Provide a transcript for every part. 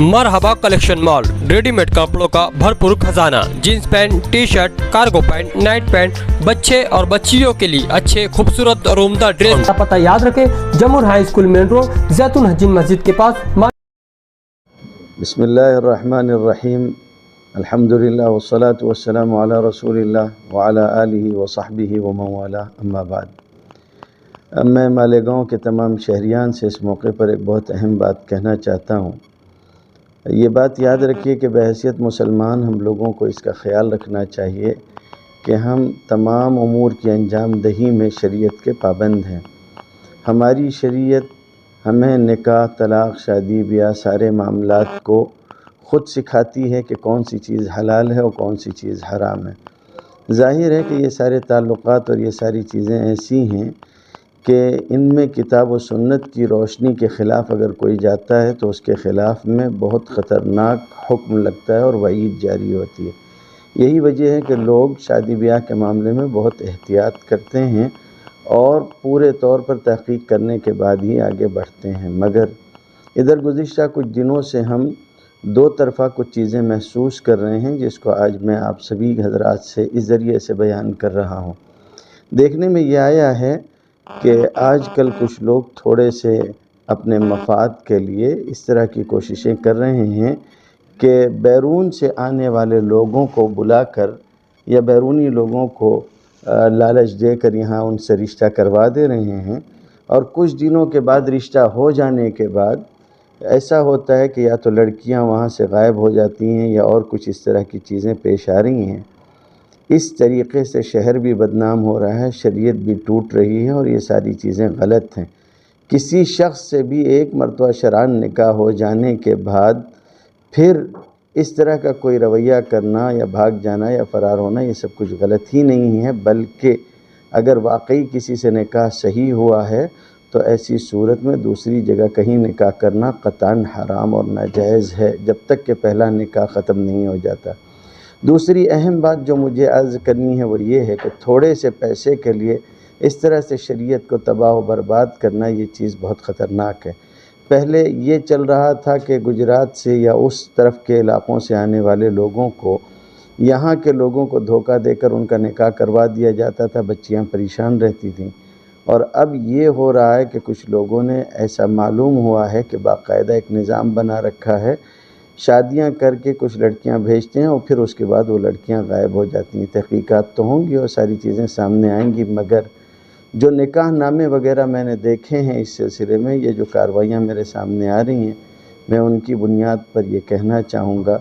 मरहबा collection mall, readymade कपड़ों का भरपूर खजाना, jeans pant, T shirt, cargo pant, night pant, बच्चे और बच्चियों के लिए अच्छे खूबसूरत और उम्दा ड्रेस। पता याद रखें, जमूर हाई स्कूल मेन रोड, जैतून हजीन मस्जिद के पास। बिस्मिल्लाहिर्रहमानिर्रहीम, अल्हम्दुलिल्लाह वस्सलातु वस्सलामु अला रसूलिल्लाह व अला आलिहि व सहबिहि व मन वाला, अम्मा बाद। अब मैं मालेगांव के तमाम शहरियान से इस मौके पर एक बहुत अहम बात कहना चाहता हूँ। ये बात याद रखिए कि बहैसियत मुसलमान हम लोगों को इसका ख़याल रखना चाहिए कि हम तमाम उमूर की अंजाम दही में शरीयत के पाबंद हैं। हमारी शरीयत हमें निकाह, तलाक़, शादी, ब्याह सारे मामलात को ख़ुद सिखाती है कि कौन सी चीज़ हलाल है और कौन सी चीज़ हराम है। ज़ाहिर है कि ये सारे ताल्लुक़ात और ये सारी चीज़ें ऐसी हैं कि इनमें किताब व सुन्नत की रोशनी के ख़िलाफ़ अगर कोई जाता है तो उसके ख़िलाफ़ में बहुत ख़तरनाक हुक्म लगता है और वईद जारी होती है। यही वजह है कि लोग शादी ब्याह के मामले में बहुत एहतियात करते हैं और पूरे तौर पर तहक़ीक़ करने के बाद ही आगे बढ़ते हैं। मगर इधर गुज़िश्ता कुछ दिनों से हम दो तरफ़ा कुछ चीज़ें महसूस कर रहे हैं, जिसको आज मैं आप सभी हज़रात से इस ज़रिए से बयान कर रहा हूँ। देखने में ये आया है कि आजकल कुछ लोग थोड़े से अपने मफाद के लिए इस तरह की कोशिशें कर रहे हैं कि बैरून से आने वाले लोगों को बुलाकर या बैरूनी लोगों को लालच देकर यहाँ उनसे रिश्ता करवा दे रहे हैं, और कुछ दिनों के बाद रिश्ता हो जाने के बाद ऐसा होता है कि या तो लड़कियाँ वहाँ से गायब हो जाती हैं या और कुछ इस तरह की चीज़ें पेश आ रही हैं। इस तरीक़े से शहर भी बदनाम हो रहा है, शरीयत भी टूट रही है और ये सारी चीज़ें गलत हैं। किसी शख्स से भी एक मरतबा शरअन निकाह हो जाने के बाद फिर इस तरह का कोई रवैया करना या भाग जाना या फ़रार होना, ये सब कुछ गलत ही नहीं है, बल्कि अगर वाकई किसी से निकाह सही हुआ है तो ऐसी सूरत में दूसरी जगह कहीं निकाह करना क़तअन हराम और नाजायज़ है, जब तक कि पहला निकाह ख़त्म नहीं हो जाता। दूसरी अहम बात जो मुझे अर्ज़ करनी है वो ये है कि थोड़े से पैसे के लिए इस तरह से शरीयत को तबाह व बर्बाद करना, ये चीज़ बहुत ख़तरनाक है। पहले ये चल रहा था कि गुजरात से या उस तरफ़ के इलाक़ों से आने वाले लोगों को यहाँ के लोगों को धोखा देकर उनका निकाह करवा दिया जाता था, बच्चियाँ परेशान रहती थीं। और अब ये हो रहा है कि कुछ लोगों ने, ऐसा मालूम हुआ है कि बाकायदा एक निज़ाम बना रखा है, शादियां करके कुछ लड़कियां भेजते हैं और फिर उसके बाद वो लड़कियां गायब हो जाती हैं। तहक़ीक़ात तो होंगी और सारी चीज़ें सामने आएंगी, मगर जो निकाह नामे वगैरह मैंने देखे हैं इस सिलसिले में, ये जो कार्रवाइयाँ मेरे सामने आ रही हैं, मैं उनकी बुनियाद पर ये कहना चाहूँगा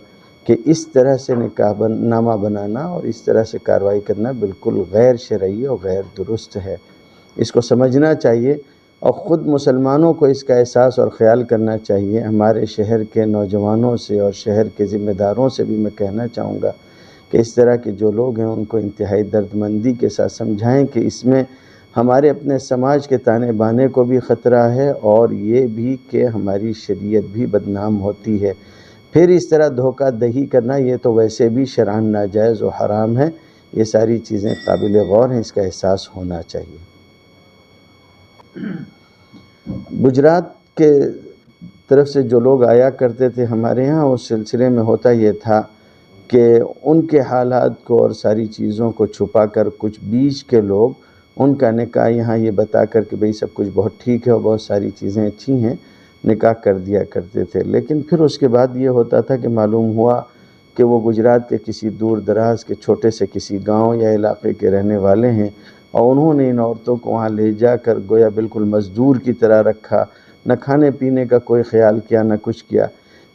कि इस तरह से निकाह नामा बनाना और इस तरह से कार्रवाई करना बिल्कुल गैर शरई और गैर दुरुस्त है। इसको समझना चाहिए और ख़ुद मुसलमानों को इसका एहसास और ख़याल करना चाहिए। हमारे शहर के नौजवानों से और शहर के ज़िम्मेदारों से भी मैं कहना चाहूँगा कि इस तरह के जो लोग हैं उनको इंतहाई दर्दमंदी के साथ समझाएं कि इसमें हमारे अपने समाज के ताने बाने को भी ख़तरा है और ये भी कि हमारी शरीयत भी बदनाम होती है। फिर इस तरह धोखा दही करना, ये तो वैसे भी शरअन नाजायज़ और हराम है। ये सारी चीज़ें काबिल गौर हैं, इसका एहसास होना चाहिए। गुजरात के तरफ से जो लोग आया करते थे हमारे यहाँ, उस सिलसिले में होता ये था कि उनके हालात को और सारी चीज़ों को छुपा कर कुछ बीच के लोग उनका निकाह यहाँ ये बता कर कि भाई सब कुछ बहुत ठीक है और बहुत सारी चीज़ें अच्छी हैं, निकाह कर दिया करते थे। लेकिन फिर उसके बाद ये होता था कि मालूम हुआ कि वो गुजरात के किसी दूर दराज के छोटे से किसी गाँव या इलाक़े के रहने वाले हैं और उन्होंने इन औरतों को वहाँ ले जाकर गोया बिल्कुल मज़दूर की तरह रखा, न खाने पीने का कोई ख़याल किया, न कुछ किया।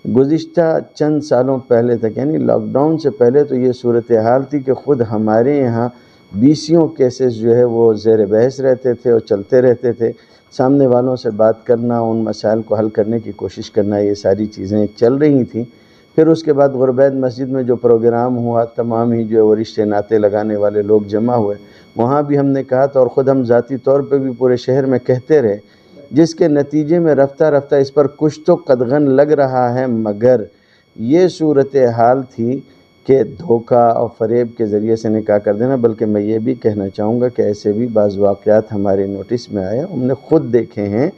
गुज़िश्ता चंद सालों पहले तक, यानी लॉकडाउन से पहले, तो ये सूरत हाल थी कि ख़ुद हमारे यहाँ 20 केसेस जो है वो ज़ेर बहस रहते थे और चलते रहते थे। सामने वालों से बात करना, उन मसाइल को हल करने की कोशिश करना, ये सारी चीज़ें चल रही थी। फिर उसके बाद गुरबैत मस्जिद में जो प्रोग्राम हुआ, तमाम ही जो है वो रिश्ते नाते लगाने वाले लोग जमा हुए, वहाँ भी हमने कहा था और ख़ुद हम ज़ाती तौर पे भी पूरे शहर में कहते रहे, जिसके नतीजे में रफ्ता रफ्ता इस पर कुछ तो कदगन लग रहा है। मगर ये सूरत हाल थी कि धोखा और फ़रेब के ज़रिए से निकाह कर देना। बल्कि मैं ये भी कहना चाहूँगा कि ऐसे भी बाज़ वाक़यात हमारे नोटिस में आए, हमने ख़ुद देखे हैं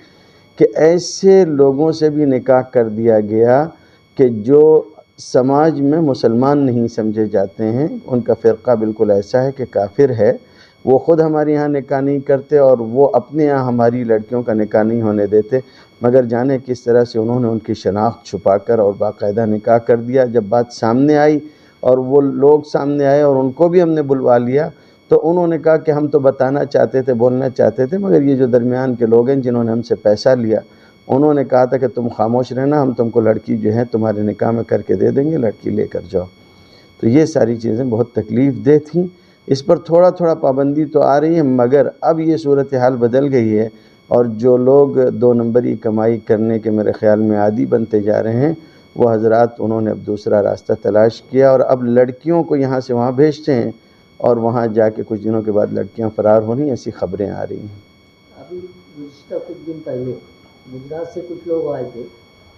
कि ऐसे लोगों से भी निकाह कर दिया गया کہ جو سماج میں مسلمان نہیں سمجھے جاتے ہیں، ان کا فرقہ بالکل ایسا ہے کہ کافر ہے، وہ خود ہمارے یہاں نکاح نہیں کرتے اور وہ اپنے یہاں ہماری لڑکیوں کا نکاح نہیں ہونے دیتے، مگر جانے کس طرح سے انہوں نے ان کی شناخت چھپا کر اور باقاعدہ نکاح کر دیا۔ جب بات سامنے آئی اور وہ لوگ سامنے آئے اور ان کو بھی ہم نے بلوا لیا، تو انہوں نے کہا کہ ہم تو بتانا چاہتے تھے، بولنا چاہتے تھے، مگر یہ جو درمیان کے لوگ ہیں جنہوں نے ہم سے پیسہ لیا، انہوں نے کہا تھا کہ تم خاموش رہنا، ہم تم کو لڑکی جو ہے تمہارے نکاح میں کر کے دے دیں گے، لڑکی لے کر جاؤ۔ تو یہ ساری چیزیں بہت تکلیف دہ تھیں، اس پر تھوڑا تھوڑا پابندی تو آ رہی ہے، مگر اب یہ صورتحال بدل گئی ہے، اور جو لوگ 2 نمبری کمائی کرنے کے میرے خیال میں عادی بنتے جا رہے ہیں، وہ حضرات انہوں نے اب دوسرا راستہ تلاش کیا اور اب لڑکیوں کو یہاں سے وہاں بھیجتے ہیں، اور وہاں جا کے کچھ دنوں کے بعد لڑکیاں فرار ہو رہی ہیں، ایسی خبریں آ رہی ہیں۔ ابھی گزشتہ کچھ دن پہلے گجرات سے کچھ لوگ آئے تھے،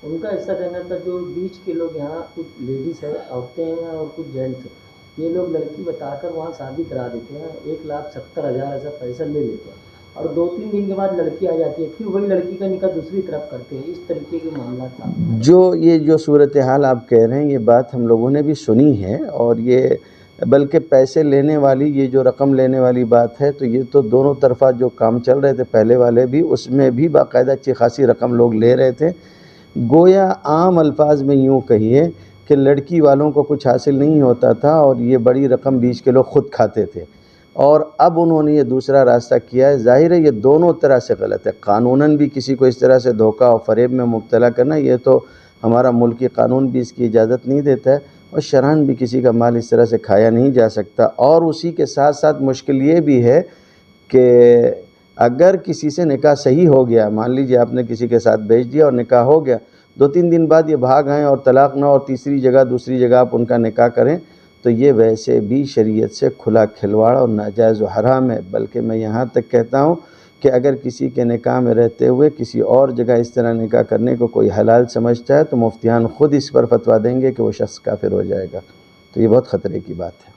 ان کا ایسا کہنا تھا جو بیچ کے لوگ یہاں کچھ لیڈیز ہیں، عورتیں ہیں اور کچھ جینٹس ہیں، یہ لوگ لڑکی بتا کر وہاں شادی کرا دیتے ہیں، 1,70,000 ایسا پیسہ لے لیتے ہیں، اور 2-3 دن کے بعد لڑکی آ جاتی ہے، پھر وہی لڑکی کا نکاح دوسری طرف کرتے ہیں۔ اس طریقے کے معاملات تھا۔ یہ جو صورتحال آپ کہہ رہے ہیں، یہ بات ہم لوگوں نے بھی سنی ہے، اور یہ بلکہ پیسے لینے والی، یہ جو رقم لینے والی بات ہے، تو یہ تو دونوں طرفہ جو کام چل رہے تھے پہلے والے بھی، اس میں بھی باقاعدہ اچھی خاصی رقم لوگ لے رہے تھے۔ گویا عام الفاظ میں یوں کہیے کہ لڑکی والوں کو کچھ حاصل نہیں ہوتا تھا اور یہ بڑی رقم بیچ کے لوگ خود کھاتے تھے، اور اب انہوں نے یہ دوسرا راستہ کیا ہے۔ ظاہر ہے یہ دونوں طرح سے غلط ہے، قانوناً بھی کسی کو اس طرح سے دھوکہ اور فریب میں مبتلا کرنا، یہ تو ہمارا ملکی قانون بھی اس کی اجازت نہیں دیتا ہے، اور شرعاً بھی کسی کا مال اس طرح سے کھایا نہیں جا سکتا۔ اور اسی کے ساتھ ساتھ مشکل یہ بھی ہے کہ اگر کسی سے نکاح صحیح ہو گیا، مان لیجیے آپ نے کسی کے ساتھ بھیج دیا اور نکاح ہو گیا، 2-3 دن بعد یہ بھاگ آئیں اور طلاق نہ اور تیسری جگہ دوسری جگہ آپ ان کا نکاح کریں، تو یہ ویسے بھی شریعت سے کھلا کھلواڑ اور ناجائز و حرام ہے۔ بلکہ میں یہاں تک کہتا ہوں کہ اگر کسی کے نکاح میں رہتے ہوئے کسی اور جگہ اس طرح نکاح کرنے کو کوئی حلال سمجھتا ہے، تو مفتیان خود اس پر فتویٰ دیں گے کہ وہ شخص کافر ہو جائے گا، تو یہ بہت خطرے کی بات ہے۔